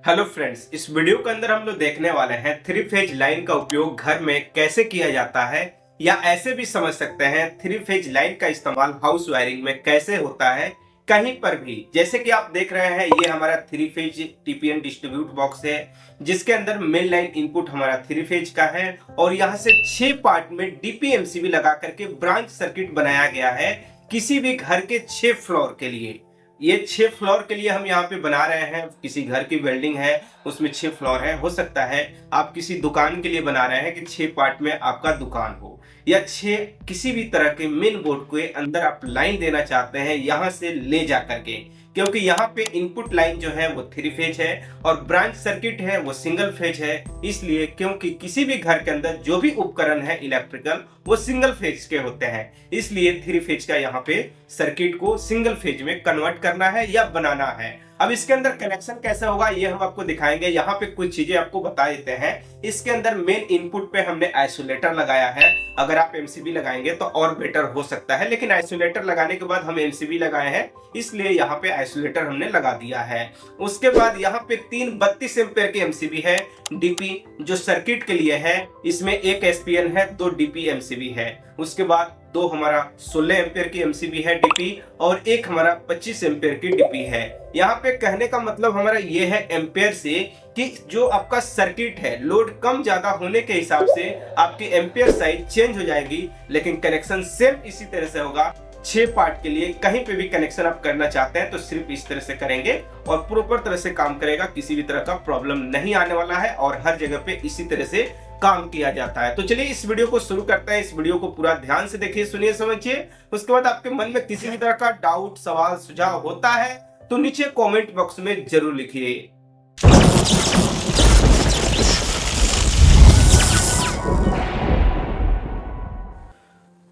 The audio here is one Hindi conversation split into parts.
हेलो फ्रेंड्स, इस वीडियो के अंदर हम लोग देखने वाले हैं थ्री फेज लाइन का उपयोग घर में कैसे किया जाता है, या ऐसे भी समझ सकते हैं थ्री फेज लाइन का इस्तेमाल हाउस वायरिंग में कैसे होता है कहीं पर भी। जैसे कि आप देख रहे हैं, ये हमारा three phase TPN distribute box है, जिसके अंदर मेन लाइन इनपुट हमारा थ्री फेज का है और यहाँ से 6 पार्ट में डीपीएमसीबी लगा करके ब्रांच सर्किट बनाया गया है किसी भी घर के 6 फ्लोर के लिए। ये 6 फ्लोर के लिए हम यहाँ पे बना रहे हैं। किसी घर की बिल्डिंग है, उसमें 6 फ्लोर है। हो सकता है आप किसी दुकान के लिए बना रहे हैं कि 6 पार्ट में आपका दुकान हो, या 6 किसी भी तरह के मेन बोर्ड के अंदर आप लाइन देना चाहते हैं यहाँ से ले जा करके, क्योंकि यहाँ पे इनपुट लाइन जो है वो थ्री फेज है और ब्रांच सर्किट है वो सिंगल फेज है। इसलिए क्योंकि किसी भी घर के अंदर जो भी उपकरण है इलेक्ट्रिकल वो सिंगल फेज के होते हैं, इसलिए थ्री फेज का यहाँ पे सर्किट को सिंगल फेज में कन्वर्ट करना है या बनाना है। अब इसके अंदर कनेक्शन कैसा होगा ये हम आपको दिखाएंगे। यहाँ पे कुछ चीजें आपको बता देते हैं। इसके अंदर मेन इनपुट पे हमने आइसोलेटर लगाया है। अगर आप एमसीबी लगाएंगे तो और बेटर हो सकता है, लेकिन आइसोलेटर लगाने के बाद हम एमसीबी लगाए हैं, इसलिए यहाँ पे आइसोलेटर हमने लगा दिया है। उसके बाद यहाँ पे 3 32 एम्पेयर की एमसीबी है डीपी, जो सर्किट के लिए है। इसमें एक एसपीएन है, 2 डीपी एमसीबी है। उसके बाद 2 हमारा 16 एम्पेयर की एमसीबी है डीपी और एक हमारा 25 एम्पेयर की डीपी है। यहाँ पे कहने का मतलब हमारा ये है एम्पेयर से कि जो आपका सर्किट है लोड कम ज्यादा होने के हिसाब से आपकी एम्पेयर साइज चेंज हो जाएगी, लेकिन कनेक्शन सेम इसी तरह से होगा। 6 पार्ट के लिए कहीं पे भी कनेक्शन आप करना चाहते हैं तो सिर्फ इस तरह से करेंगे और प्रॉपर तरह से काम करेगा। किसी भी तरह का प्रॉब्लम नहीं आने वाला है और हर जगह पे इसी तरह से काम किया जाता है। तो चलिए इस वीडियो को शुरू करते हैं। इस वीडियो को पूरा ध्यान से देखिए, सुनिए, समझिए। उसके बाद आपके मन में किसी भी तरह का डाउट, सवाल, सुझाव होता है तो नीचे कमेंट बॉक्स में जरूर लिखिए।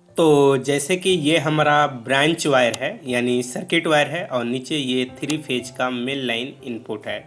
तो जैसे कि ये हमारा ब्रांच वायर है यानी सर्किट वायर है और नीचे ये थ्री फेज का मेन लाइन इनपुट है।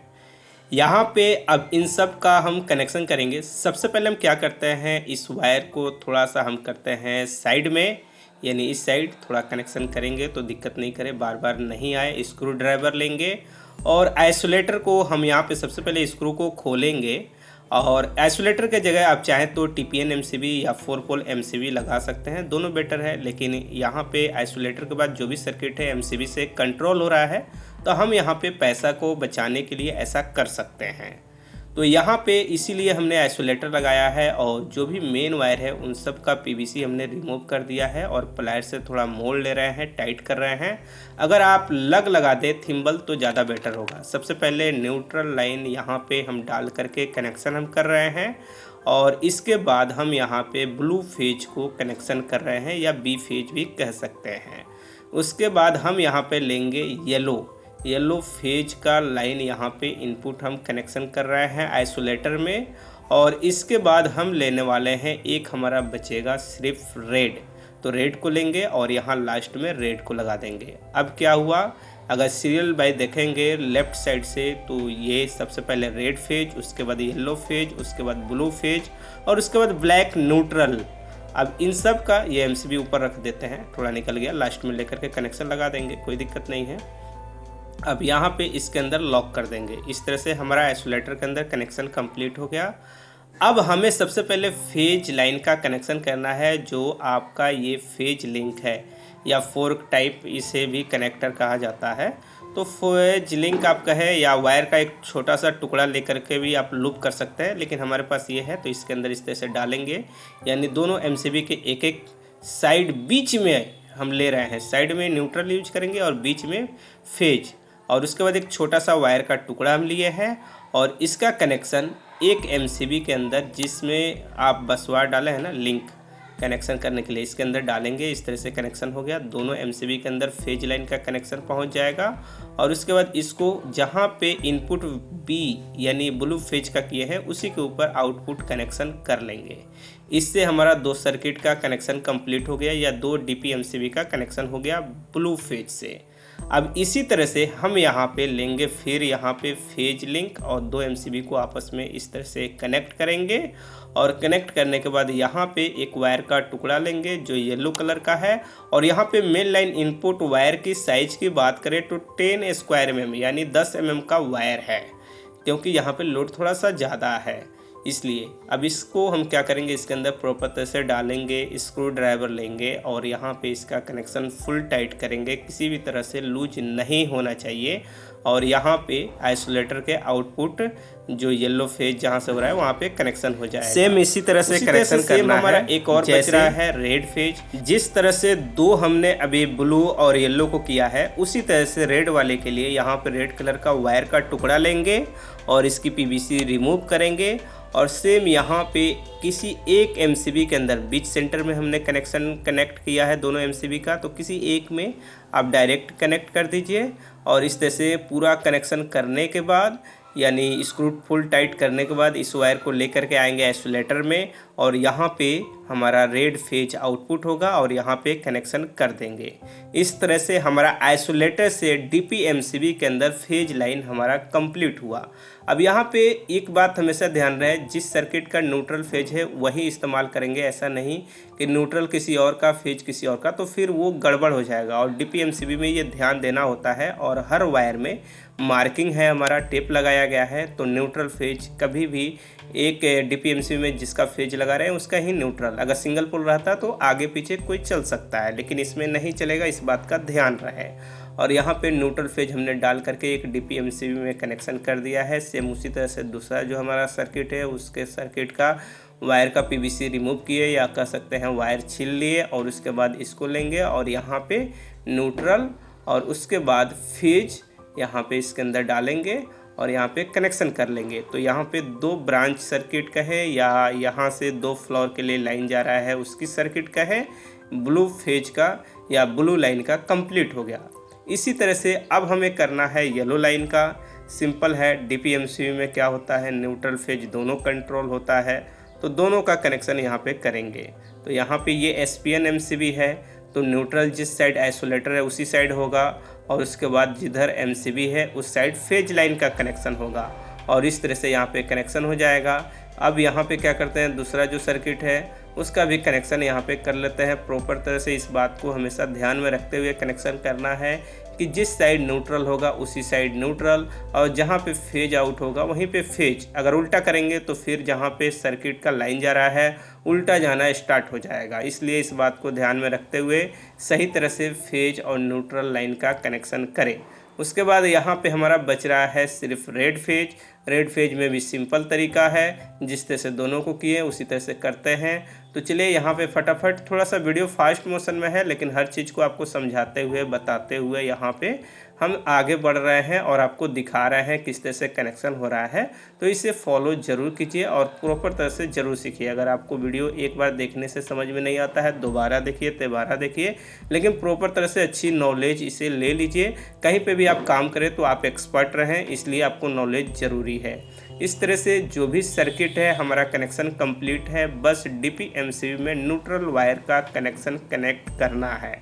यहाँ पे अब इन सब का हम कनेक्शन करेंगे। सबसे पहले हम क्या करते हैं, इस वायर को थोड़ा सा हम करते हैं साइड में, यानी इस साइड थोड़ा कनेक्शन करेंगे तो दिक्कत नहीं करे, बार बार नहीं आए। स्क्रू ड्राइवर लेंगे और आइसोलेटर को हम यहाँ पे सबसे पहले स्क्रू को खोलेंगे और आइसोलेटर के जगह आप चाहें तो टीपीएन एमसीबी या 4 पोल एमसीबी लगा सकते हैं, दोनों बेटर है। लेकिन यहाँ पे आइसोलेटर के बाद जो भी सर्किट है एमसीबी से कंट्रोल हो रहा है, तो हम यहाँ पे पैसा को बचाने के लिए ऐसा कर सकते हैं। तो यहाँ पे इसीलिए हमने आइसोलेटर लगाया है और जो भी मेन वायर है उन सब का पीवीसी हमने रिमूव कर दिया है और प्लायर से थोड़ा मोड़ ले रहे हैं, टाइट कर रहे हैं। अगर आप लगा दें थिम्बल तो ज़्यादा बेटर होगा। सबसे पहले न्यूट्रल लाइन यहाँ पे हम डाल करके कनेक्शन हम कर रहे हैं और इसके बाद हम यहाँ पे ब्लू फेज को कनेक्शन कर रहे हैं या बी फेज भी कह सकते हैं। उसके बाद हम यहाँ पे लेंगे येलो फेज का लाइन, यहाँ पे इनपुट हम कनेक्शन कर रहे हैं आइसोलेटर में। और इसके बाद हम लेने वाले हैं एक हमारा बचेगा सिर्फ रेड, तो रेड को लेंगे और यहाँ लास्ट में रेड को लगा देंगे। अब क्या हुआ, अगर सीरियल बाय देखेंगे लेफ्ट साइड से तो ये सबसे पहले रेड फेज, उसके बाद येलो फेज, उसके बाद ब्लू फेज और उसके बाद ब्लैक न्यूट्रल। अब इन सब का ये एमसीबी ऊपर रख देते हैं, थोड़ा निकल गया, लास्ट में लेकर के कनेक्शन लगा देंगे, कोई दिक्कत नहीं है। अब यहाँ पे इसके अंदर लॉक कर देंगे। इस तरह से हमारा आइसोलेटर के अंदर कनेक्शन कंप्लीट हो गया। अब हमें सबसे पहले फेज लाइन का कनेक्शन करना है, जो आपका ये फेज लिंक है या फोर्क टाइप इसे भी कनेक्टर कहा जाता है। तो फेज लिंक आप कहे या वायर का एक छोटा सा टुकड़ा लेकर के भी आप लूप कर सकते हैं, लेकिन हमारे पास ये है तो इसके अंदर इस तरह से डालेंगे। यानी दोनों एमसीबी के एक एक साइड बीच में हम ले रहे हैं, साइड में न्यूट्रल यूज करेंगे और बीच में फेज। और उसके बाद एक छोटा सा वायर का टुकड़ा हम लिए हैं और इसका कनेक्शन एक एमसीबी के अंदर, जिसमें आप बस वायर डाले हैं ना लिंक कनेक्शन करने के लिए, इसके अंदर डालेंगे। इस तरह से कनेक्शन हो गया, दोनों एमसीबी के अंदर फेज लाइन का कनेक्शन पहुंच जाएगा। और उसके बाद इसको जहां पे इनपुट बी यानी ब्लू फेज का किए हैं उसी के ऊपर आउटपुट कनेक्शन कर लेंगे। इससे हमारा 2 सर्किट का कनेक्शन कंप्लीट हो गया या 2 डीपी एमसीबी का कनेक्शन हो गया ब्लू फेज से। अब इसी तरह से हम यहाँ पे लेंगे फिर यहाँ पे फेज लिंक और 2 एमसीबी को आपस में इस तरह से कनेक्ट करेंगे और कनेक्ट करने के बाद यहाँ पे एक वायर का टुकड़ा लेंगे जो येलो कलर का है। और यहाँ पे मेन लाइन इनपुट वायर की साइज की बात करें तो 10 स्क्वायर mm यानी 10 mm का वायर है। क्योंकि यहाँ पे लोड थोड़ा सा ज़्यादा है इसलिए। अब इसको हम क्या करेंगे, इसके अंदर प्रॉपर तरह से डालेंगे, स्क्रू ड्राइवर लेंगे और यहाँ पे इसका कनेक्शन फुल टाइट करेंगे, किसी भी तरह से लूज नहीं होना चाहिए। और यहाँ पे आइसोलेटर के आउटपुट जो येलो फेज जहाँ से हो रहा है वहाँ पे कनेक्शन हो जाएगा। सेम इसी तरह से कनेक्शन करना हमारा है। एक और बच रहा है रेड फेज। जिस तरह से दो हमने अभी ब्लू और येलो को किया है, उसी तरह से रेड वाले के लिए यहाँ पे रेड कलर का वायर का टुकड़ा लेंगे और इसकी पीवीसी रिमूव करेंगे और सेम यहाँ पे किसी एक एमसीबी के अंदर बीच सेंटर में हमने कनेक्ट किया है दोनों एमसीबी का, तो किसी एक में आप डायरेक्ट कनेक्ट कर दीजिए। और इस तरह से पूरा कनेक्शन करने के बाद यानी स्क्रू फुल टाइट करने के बाद इस वायर को लेकर के आएंगे आइसोलेटर में और यहाँ पे हमारा रेड फेज आउटपुट होगा और यहाँ पे कनेक्शन कर देंगे। इस तरह से हमारा आइसोलेटर से डीपीएमसीबी के अंदर फेज लाइन हमारा कंप्लीट हुआ। अब यहाँ पे एक बात हमेशा ध्यान रहे, जिस सर्किट का न्यूट्रल फेज है वही इस्तेमाल करेंगे। ऐसा नहीं कि न्यूट्रल किसी और का फेज किसी और का, तो फिर वो गड़बड़ हो जाएगा। और डीपीएमसीबी में ये ध्यान देना होता है और हर वायर में मार्किंग है, हमारा टेप लगाया गया है, तो न्यूट्रल फेज कभी भी एक डीपीएमसीबी में जिसका फेज लगा रहे हैं उसका ही न्यूट्रल। अगर सिंगल पोल रहता तो आगे पीछे कोई चल सकता है, लेकिन इसमें नहीं चलेगा, इस बात का ध्यान रहे। और यहाँ पे न्यूट्रल फेज हमने डाल करके एक डीपीएमसीबी में कनेक्शन कर दिया है। सेम उसी तरह से दूसरा जो हमारा सर्किट है उसके सर्किट का वायर का पीवीसी रिमूव किए या कह सकते हैं वायर छील लिए और उसके बाद इसको लेंगे और यहाँ पे न्यूट्रल और उसके बाद फेज यहाँ पे इसके अंदर डालेंगे और यहाँ पे कनेक्शन कर लेंगे। तो यहाँ पे दो ब्रांच सर्किट का है या यहाँ से दो फ्लोर के लिए लाइन जा रहा है उसकी सर्किट का है, ब्लू फेज का या ब्लू लाइन का कंप्लीट हो गया। इसी तरह से अब हमें करना है येलो लाइन का। सिंपल है, डीपीएमसीबी में क्या होता है, न्यूट्रल फेज दोनों कंट्रोल होता है, तो दोनों का कनेक्शन यहाँ पे करेंगे। तो यहाँ पे ये एसपीएन एमसीबी है, तो न्यूट्रल जिस साइड आइसोलेटर है उसी साइड होगा और उसके बाद जिधर एमसीबी है उस साइड फेज लाइन का कनेक्शन होगा और इस तरह से यहाँ पे कनेक्शन हो जाएगा। अब यहाँ पे क्या करते हैं, दूसरा जो सर्किट है उसका भी कनेक्शन यहाँ पे कर लेते हैं। प्रॉपर तरह से इस बात को हमेशा ध्यान में रखते हुए कनेक्शन करना है कि जिस साइड न्यूट्रल होगा उसी साइड न्यूट्रल और जहाँ पे फेज आउट होगा वहीं पे फेज। अगर उल्टा करेंगे तो फिर जहाँ पे सर्किट का लाइन जा रहा है उल्टा जाना स्टार्ट हो जाएगा, इसलिए इस बात को ध्यान में रखते हुए सही तरह से फेज और न्यूट्रल लाइन का कनेक्शन करें। उसके बाद यहाँ पे हमारा बच रहा है सिर्फ रेड फेज। रेड फेज में भी सिंपल तरीका है, जिस तरह से दोनों को किए उसी तरह से करते हैं। तो चलिए यहाँ पे फटाफट, थोड़ा सा वीडियो फास्ट मोशन में है लेकिन हर चीज़ को आपको समझाते हुए बताते हुए यहाँ पे हम आगे बढ़ रहे हैं और आपको दिखा रहे हैं किस तरह से कनेक्शन हो रहा है। तो इसे फॉलो ज़रूर कीजिए और प्रॉपर तरह से ज़रूर सीखिए। अगर आपको वीडियो एक बार देखने से समझ में नहीं आता है दोबारा देखिए, तिबारा देखिए, लेकिन प्रॉपर तरह से अच्छी नॉलेज इसे ले लीजिए। कहीं पे भी आप काम करें तो आप एक्सपर्ट रहें, इसलिए आपको नॉलेज ज़रूरी है। इस तरह से जो भी सर्किट है हमारा कनेक्शन कंप्लीट है, बस डीपीएमसीबी में न्यूट्रल वायर का कनेक्शन कनेक्ट करना है।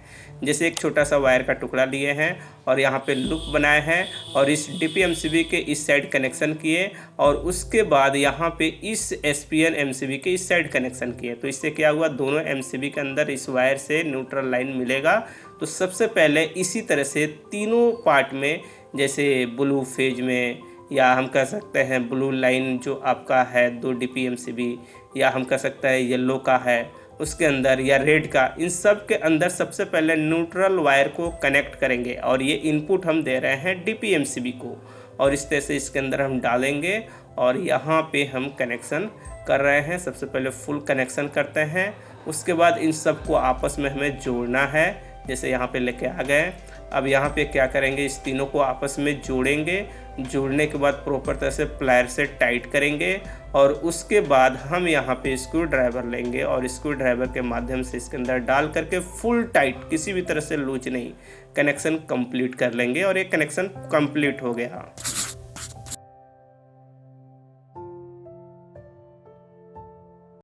जैसे एक छोटा सा वायर का टुकड़ा लिए हैं और यहाँ पे लूप बनाए हैं और इस डीपीएमसीबी के इस साइड कनेक्शन किए और उसके बाद यहाँ पे इस एसपीएन एमसीबी के इस साइड कनेक्शन किए। तो इससे क्या हुआ, दोनों एमसीबी के अंदर इस वायर से न्यूट्रल लाइन मिलेगा। तो सबसे पहले इसी तरह से तीनों पार्ट में, जैसे ब्लू फेज में या हम कह सकते हैं ब्लू लाइन जो आपका है 2 डीपीएमसीबी, या हम कह सकते हैं येलो का है उसके अंदर या रेड का, इन सब के अंदर सबसे पहले न्यूट्रल वायर को कनेक्ट करेंगे और ये इनपुट हम दे रहे हैं डीपीएमसीबी को और इस तरह से इसके अंदर हम डालेंगे और यहाँ पे हम कनेक्शन कर रहे हैं। सबसे पहले फुल कनेक्शन करते हैं, उसके बाद इन सब को आपस में हमें जोड़ना है। जैसे यहाँ पे लेके आ गए, अब यहाँ पे क्या करेंगे, इस तीनों को आपस में जोड़ेंगे। जोड़ने के बाद प्रॉपर तरह से प्लायर से टाइट करेंगे और उसके बाद हम यहाँ पे स्क्रू ड्राइवर लेंगे और स्क्रू ड्राइवर के माध्यम से इसके अंदर डाल करके फुल टाइट, किसी भी तरह से लूज नहीं, कनेक्शन कंप्लीट कर लेंगे और ये कनेक्शन कंप्लीट हो गया।